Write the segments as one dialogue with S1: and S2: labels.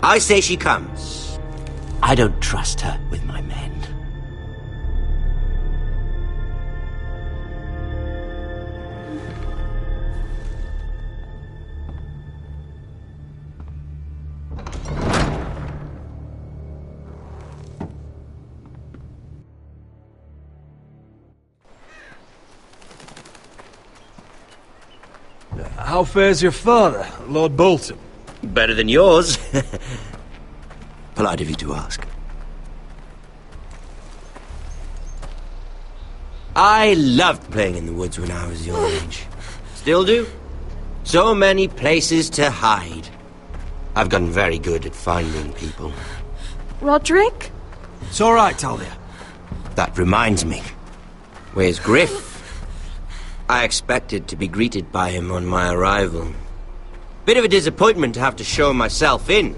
S1: I say she comes. I don't trust her with my men.
S2: How fares your father, Lord Bolton?
S1: Better than yours. Polite of you to ask. I loved playing in the woods when I was your age. Still do. So many places to hide. I've gotten very good at finding people.
S3: Roderick?
S2: It's all right, Talia.
S1: That reminds me. Where's Griff? I expected to be greeted by him on my arrival. Bit of a disappointment to have to show myself in.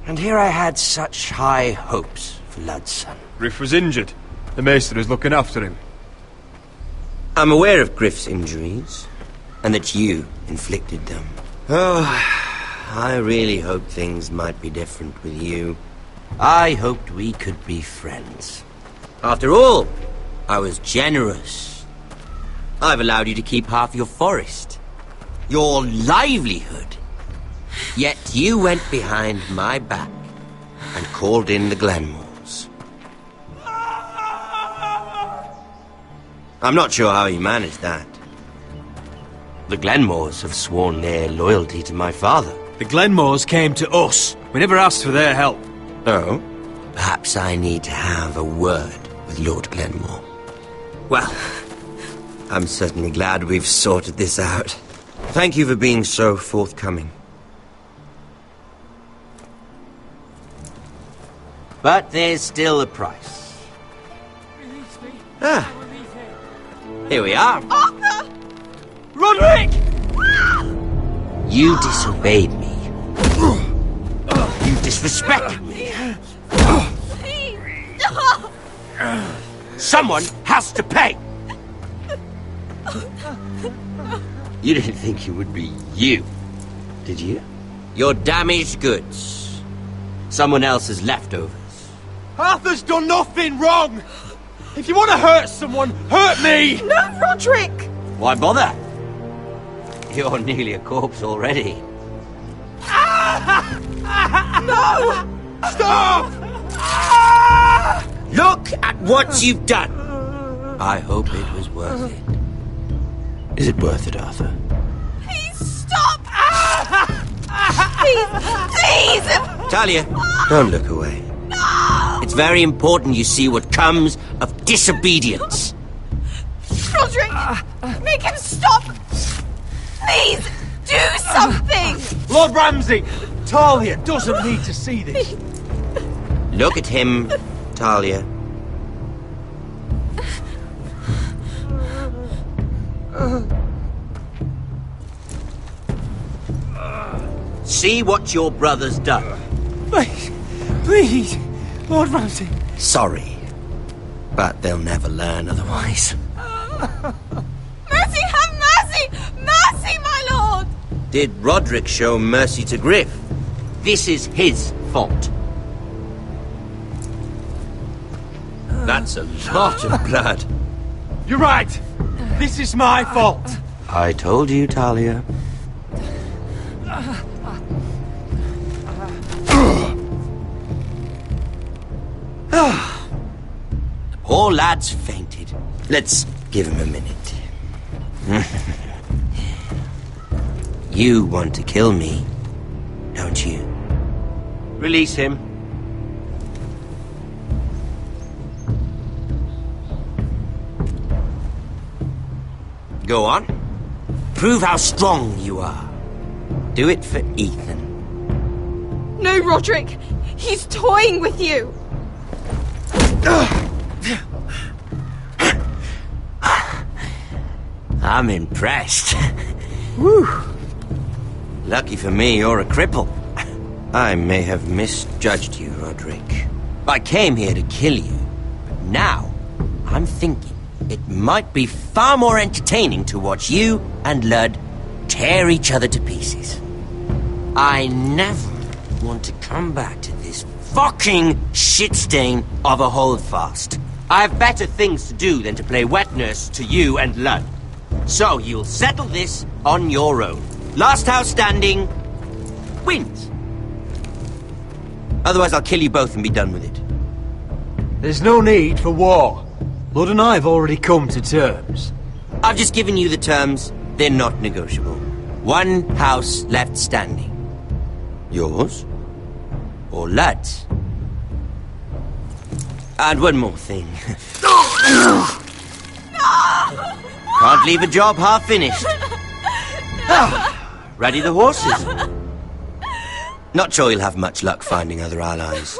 S1: And here I had such high hopes for Ludson.
S2: Griff was injured. The maester is looking after him.
S1: I'm aware of Griff's injuries, and that you inflicted them. Oh, I really hoped things might be different with you. I hoped we could be friends. After all, I was generous. I've allowed you to keep half your forest. Your livelihood. Yet you went behind my back and called in the Glenmores. I'm not sure how you managed that. The Glenmores have sworn their loyalty to my father.
S2: The Glenmores came to us. We never asked for their help.
S1: Oh? Perhaps I need to have a word with Lord Glenmore. Well, I'm certainly glad we've sorted this out. Thank you for being so forthcoming. But there's still a price. Ah. Here we are.
S3: Arthur!
S2: Roderick!
S1: You disobeyed me. You disrespected me. Someone has to pay! You didn't think it would be you, did you? Your damaged goods. Someone else's leftovers.
S2: Arthur's done nothing wrong! If you want to hurt someone, hurt me!
S3: No, Roderick!
S1: Why bother? You're nearly a corpse already.
S3: No!
S2: Stop!
S1: Look at what you've done! I hope it was worth it. Is it worth it, Arthur?
S3: Please stop! Please! Please!
S1: Talia, don't look away.
S3: No!
S1: It's very important you see what comes of disobedience.
S3: Roderick! Make him stop! Please! Do something!
S2: Lord Ramsay! Talia doesn't need to see this.
S1: Look at him, Talia. See what your brother's done.
S2: Please, Lord Ramsay.
S1: Sorry, but they'll never learn otherwise.
S3: Mercy, have mercy! Mercy, my lord!
S1: Did Roderick show mercy to Griff? This is his fault. That's a lot of blood.
S2: You're right. This is my fault.
S1: I told you, Talia. The poor lad's fainted. Let's give him a minute. You want to kill me, don't you? Release him. Go on. Prove how strong you are. Do it for Ethan.
S3: No, Roderick! He's toying with you!
S1: I'm impressed. Whew. Lucky for me, you're a cripple. I may have misjudged you, Roderick. I came here to kill you, but now I'm thinking it might be far more entertaining to watch you and Lud tear each other to pieces. I never want to come back to this fucking shit stain of a holdfast. I have better things to do than to play wet nurse to you and Lud. So you'll settle this on your own. Last house standing wins. Otherwise I'll kill you both and be done with it.
S2: There's no need for war. Lud and I have already come to terms.
S1: I've just given you the terms. They're not negotiable. One house left standing. Yours or Lud's? And one more thing. Can't leave a job half finished. Ready the horses? Not sure you'll have much luck finding other allies.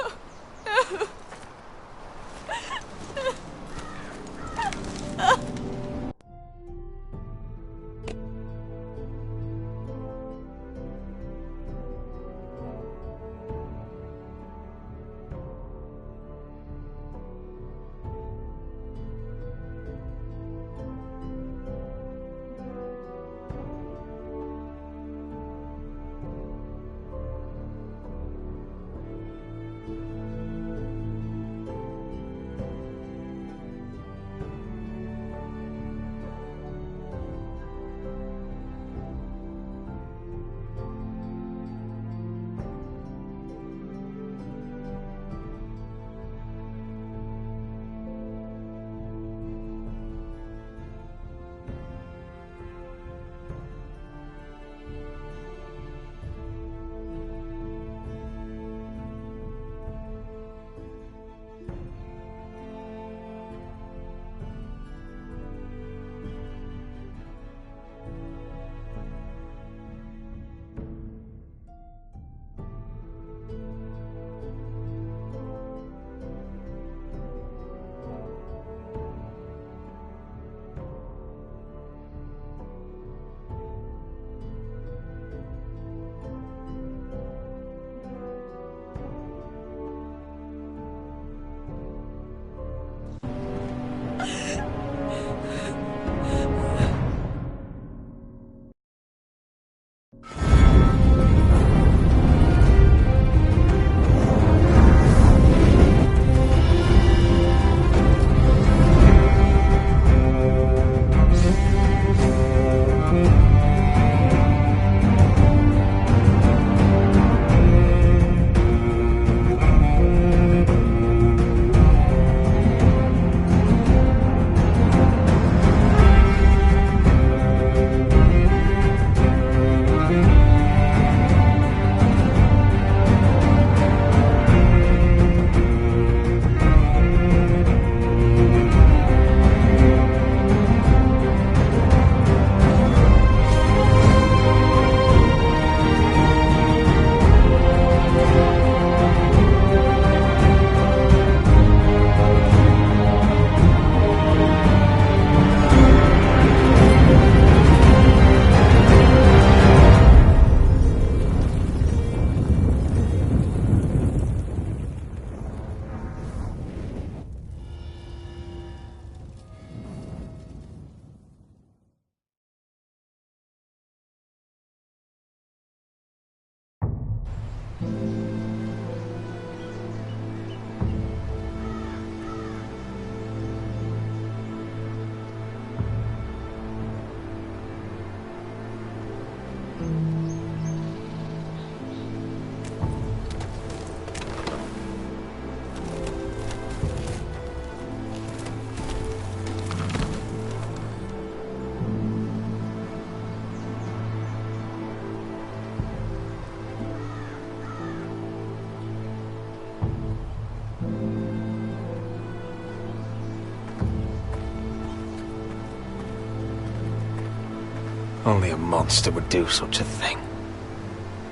S2: Only a monster would do such a thing.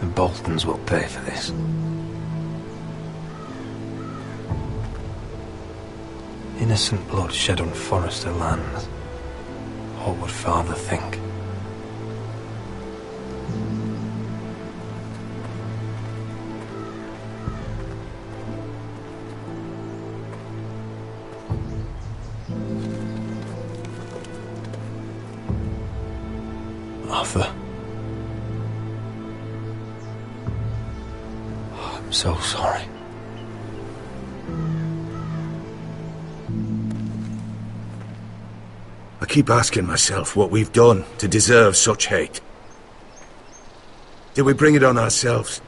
S2: The Boltons will pay for this. Innocent blood shed on Forester lands. What would Father think? Arthur.
S4: I'm so sorry.
S5: I keep asking myself what we've done to deserve such hate. Did we bring it on ourselves?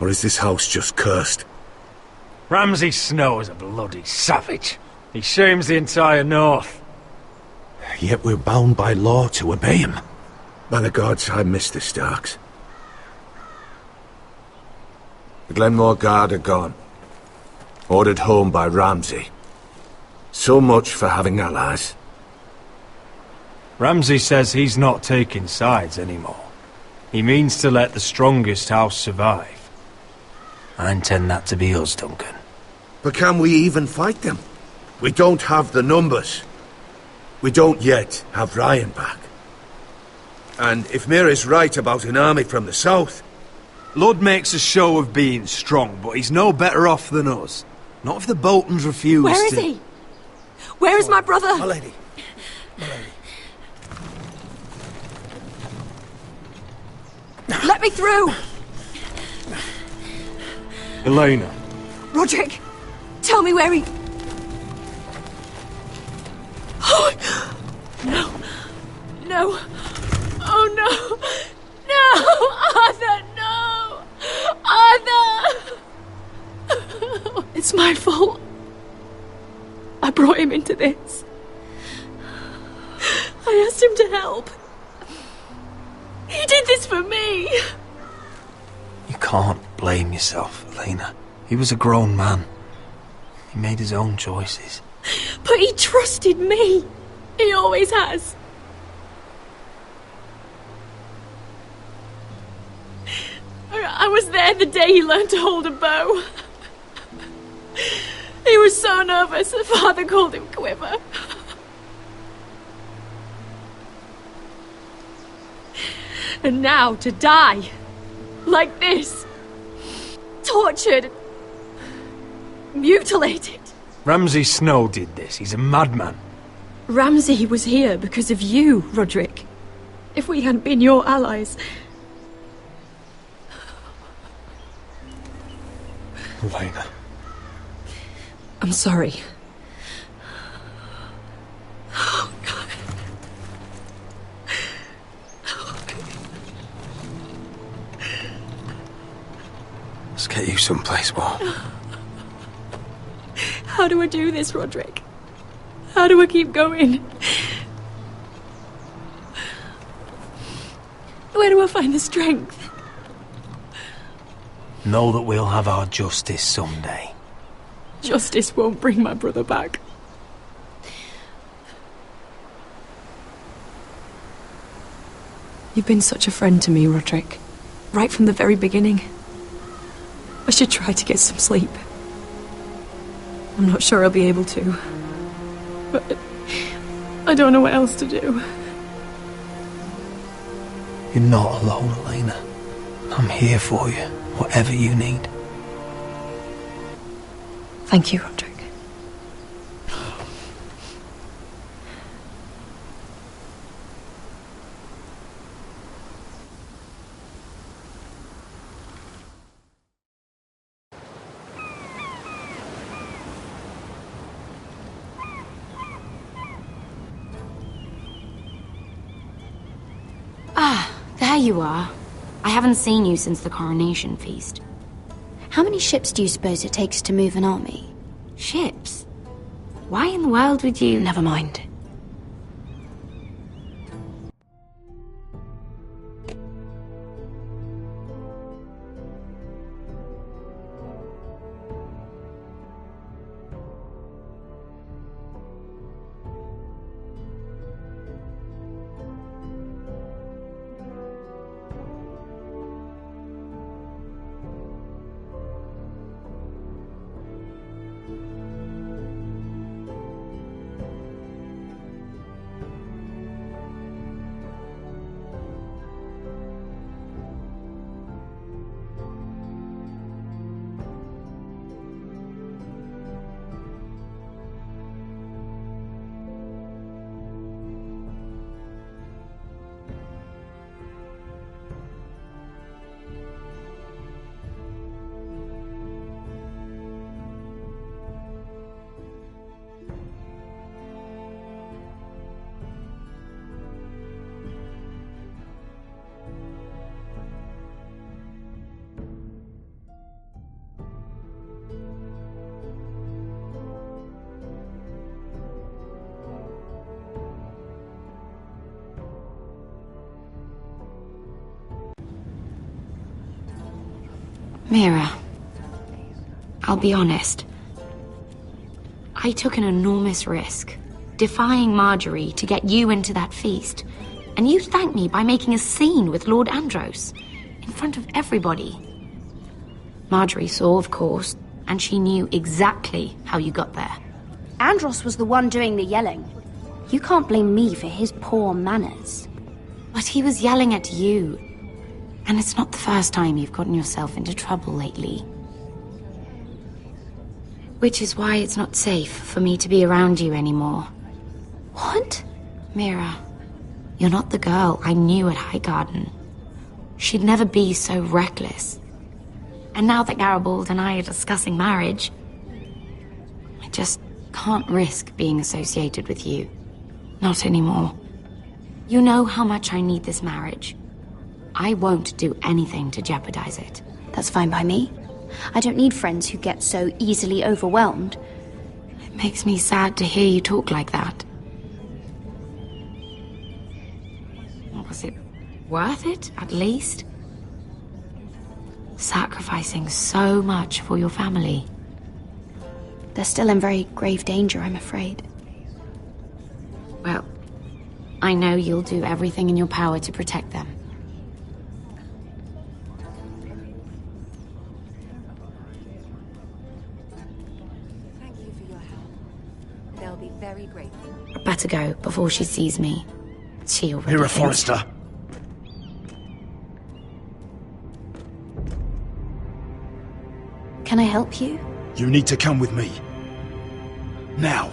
S5: Or is this house just cursed?
S2: Ramsay Snow is a bloody savage. He shames the entire North.
S5: Yet we're bound by law to obey him. By the gods, I miss the Starks. The Glenmore Guard are gone. Ordered home by Ramsay. So much for having allies.
S2: Ramsay says he's not taking sides anymore. He means to let the strongest house survive.
S4: I intend that to be us, Duncan.
S5: But can we even fight them? We don't have the numbers. We don't yet have Ryan back. And if Mira's right about an army from the south...
S6: Ludd makes a show of being strong, but he's no better off than us. Not if the Boltons refuse
S3: Where is he? Where is my brother?
S5: My lady. My lady.
S3: Let me through!
S2: Elena.
S3: Roderick, tell me where he... Oh, no. No. Oh, no. No! Arthur, no! Arthur! It's my fault. I brought him into this. I asked him to help. He did this for me.
S4: You can't blame yourself, Elena. He was a grown man. He made his own choices.
S3: But he trusted me. He always has. I was there the day he learned to hold a bow. He was so nervous, the father called him Quiver. And now to die. Like this. Tortured. Mutilated.
S2: Ramsay Snow did this. He's a madman.
S3: Ramsay was here because of you, Roderick. If we hadn't been your allies...
S4: Elena.
S3: I'm sorry. Oh, God.
S4: Let's get you someplace warm.
S3: How do I do this, Roderick? How do I keep going? Where do I find the strength?
S4: Know that we'll have our justice someday.
S3: Justice won't bring my brother back. You've been such a friend to me, Roderick. Right from the very beginning. I should try to get some sleep. I'm not sure I'll be able to. But I don't know what else to do.
S4: You're not alone, Elena. I'm here for you, whatever you need.
S3: Thank you, Roderick.
S7: Ah, there you are. I haven't seen you since the coronation feast.
S8: How many ships do you suppose it takes to move an army?
S7: Ships? Why in the world would you...
S8: Never mind.
S7: Mira, I'll be honest. I took an enormous risk, defying Marjorie to get you into that feast. And you thanked me by making a scene with Lord Andros, in front of everybody. Marjorie saw, of course, and she knew exactly how you got there.
S8: Andros was the one doing the yelling. You can't blame me for his poor manners.
S7: But he was yelling at you. And it's not the first time you've gotten yourself into trouble lately. Which is why it's not safe for me to be around you anymore.
S8: What?
S7: Mira, you're not the girl I knew at Highgarden. She'd never be so reckless. And now that Garibald and I are discussing marriage, I just can't risk being associated with you. Not anymore. You know how much I need this marriage. I won't do anything to jeopardize it.
S8: That's fine by me. I don't need friends who get so easily overwhelmed.
S7: It makes me sad to hear you talk like that. Was it worth it, at least? Sacrificing so much for your family.
S8: They're still in very grave danger, I'm afraid.
S7: Well, I know you'll do everything in your power to protect them.
S9: Thank you for your help. They'll be very grateful.
S7: I better go before she sees me. She already
S6: Mira
S7: thinks-
S6: Forrester.
S8: Can I help you?
S6: You need to come with me. Now.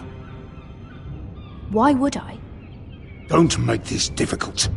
S8: Why would I?
S6: Don't make this difficult.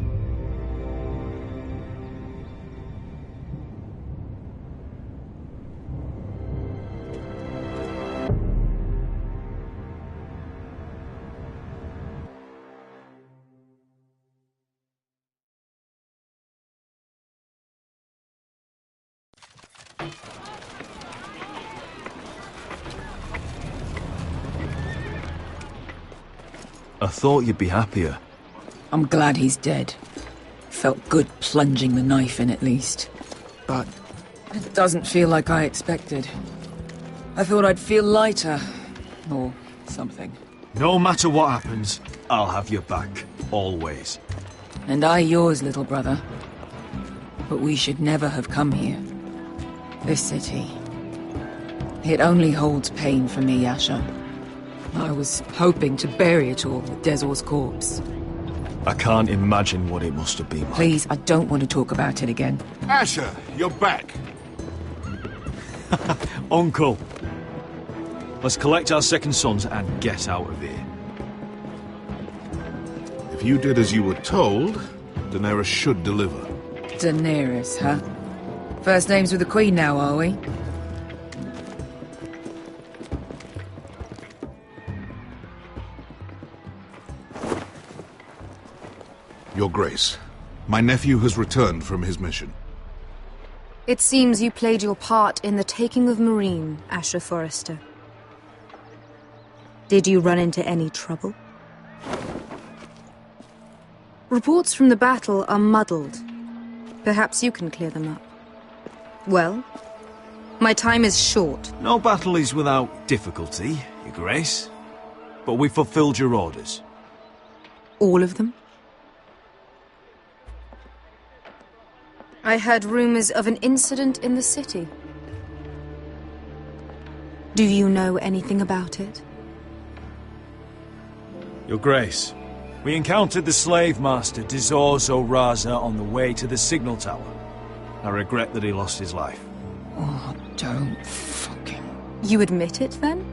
S4: I thought you'd be happier.
S10: I'm glad he's dead. Felt good plunging the knife in at least. But it doesn't feel like I expected. I thought I'd feel lighter. Or something.
S6: No matter what happens, I'll have your back. Always.
S10: And I yours, little brother. But we should never have come here. This city. It only holds pain for me, Asher. I was hoping to bury it all with Dezor's corpse.
S4: I can't imagine what it must have been like.
S10: Please, I don't want to talk about it again.
S5: Asher, you're back.
S6: Uncle. Let's collect our second sons and get out of here.
S11: If you did as you were told, Daenerys should deliver.
S10: Daenerys, huh? First names with the Queen now, are we?
S11: Your Grace, my nephew has returned from his mission.
S9: It seems you played your part in the taking of Marine, Asher Forrester. Did you run into any trouble? Reports from the battle are muddled. Perhaps you can clear them up. Well, my time is short.
S6: No battle is without difficulty, Your Grace. But we fulfilled your orders.
S9: All of them? I heard rumors of an incident in the city. Do you know anything about it?
S6: Your Grace, we encountered the slave master Dezor Zoraza on the way to the signal tower. I regret that he lost his life.
S10: Oh, don't fucking...
S9: You admit it, then?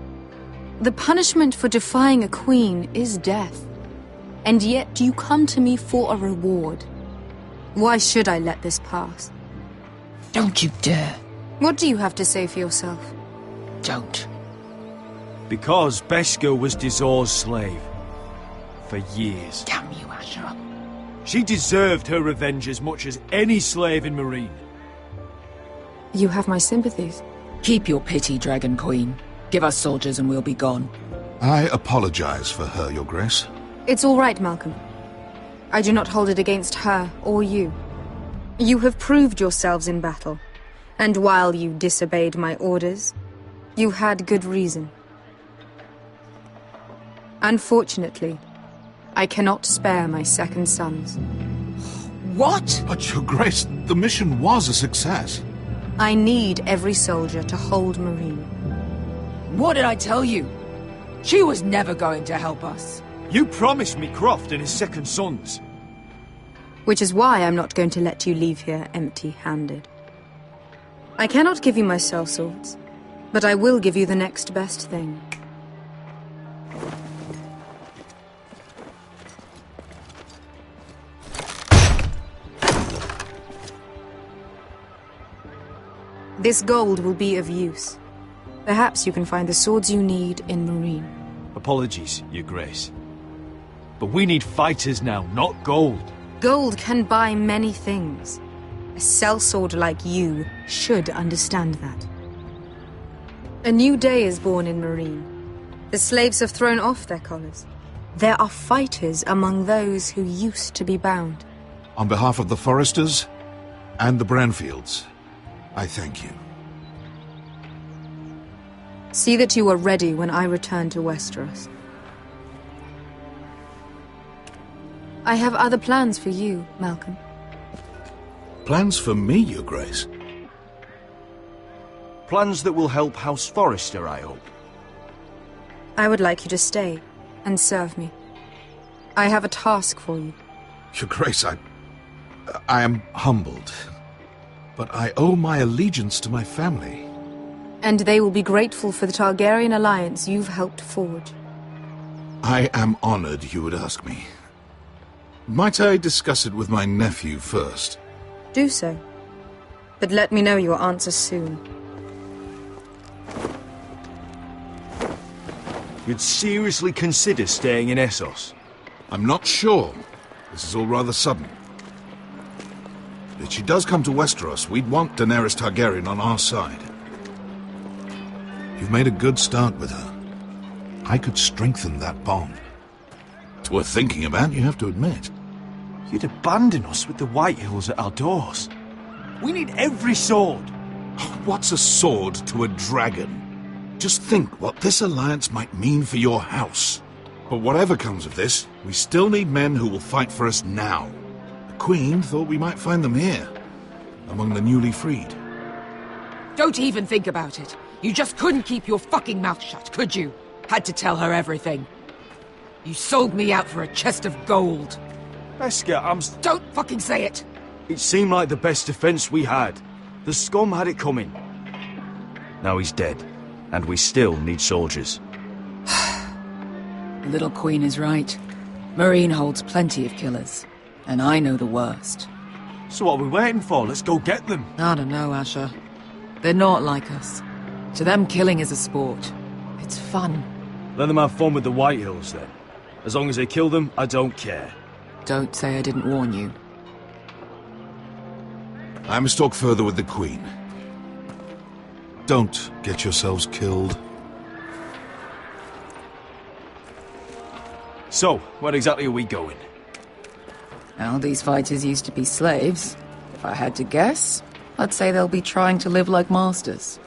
S9: The punishment for defying a queen is death. And yet you come to me for a reward. Why should I let this pass?
S10: Don't you dare.
S9: What do you have to say for yourself?
S10: Don't.
S6: Because Beskha was Dezor's slave. For years.
S10: Damn you, Asher.
S6: She deserved her revenge as much as any slave in Marine.
S9: You have my sympathies.
S10: Keep your pity, Dragon Queen. Give us soldiers and we'll be gone.
S11: I apologize for her, Your Grace.
S9: It's all right, Malcolm. I do not hold it against her or you. You have proved yourselves in battle. And while you disobeyed my orders, you had good reason. Unfortunately, I cannot spare my second sons.
S10: What?
S11: But, Your Grace, the mission was a success.
S9: I need every soldier to hold Marine.
S10: What did I tell you? She was never going to help us.
S6: You promised me Croft and his second sons.
S9: Which is why I'm not going to let you leave here empty-handed. I cannot give you my sellswords, but I will give you the next best thing. This gold will be of use. Perhaps you can find the swords you need in Marine.
S6: Apologies, Your Grace. But we need fighters now, not gold.
S9: Gold can buy many things. A sellsword like you should understand that. A new day is born in Marine. The slaves have thrown off their collars. There are fighters among those who used to be bound.
S11: On behalf of the Foresters and the Branfields, I thank you.
S9: See that you are ready when I return to Westeros. I have other plans for you, Malcolm.
S11: Plans for me, Your Grace?
S6: Plans that will help House Forrester, I hope.
S9: I would like you to stay and serve me. I have a task for you.
S11: Your Grace, I am humbled. But I owe my allegiance to my family.
S9: And they will be grateful for the Targaryen alliance you've helped forge.
S11: I am honored you would ask me. Might I discuss it with my nephew first?
S9: Do so. But let me know your answer soon.
S6: You'd seriously consider staying in Essos?
S11: I'm not sure. This is all rather sudden. If she does come to Westeros, we'd want Daenerys Targaryen on our side. You've made a good start with her. I could strengthen that bond. It's worth thinking about, you have to admit.
S6: You'd abandon us with the Whitehills at our doors. We need every sword.
S11: What's a sword to a dragon? Just think what this alliance might mean for your house. But whatever comes of this, we still need men who will fight for us now. The Queen thought we might find them here, among the newly freed.
S10: Don't even think about it. You just couldn't keep your fucking mouth shut, could you? Had to tell her everything. You sold me out for a chest of gold.
S6: Beskha,
S10: Don't fucking say it!
S6: It seemed like the best defense we had. The scum had it coming. Now he's dead, and we still need soldiers.
S10: The little queen is right. Marine holds plenty of killers, and I know the worst.
S6: So what are we waiting for? Let's go get them.
S10: I don't know, Asher. They're not like us. To them, killing is a sport. It's fun.
S6: Let them have fun with the Whitehills, then. As long as they kill them, I don't care.
S10: Don't say I didn't warn you.
S11: I must talk further with the Queen. Don't get yourselves killed.
S6: So, where exactly are we going?
S10: Well, these fighters used to be slaves. If I had to guess, I'd say they'll be trying to live like masters.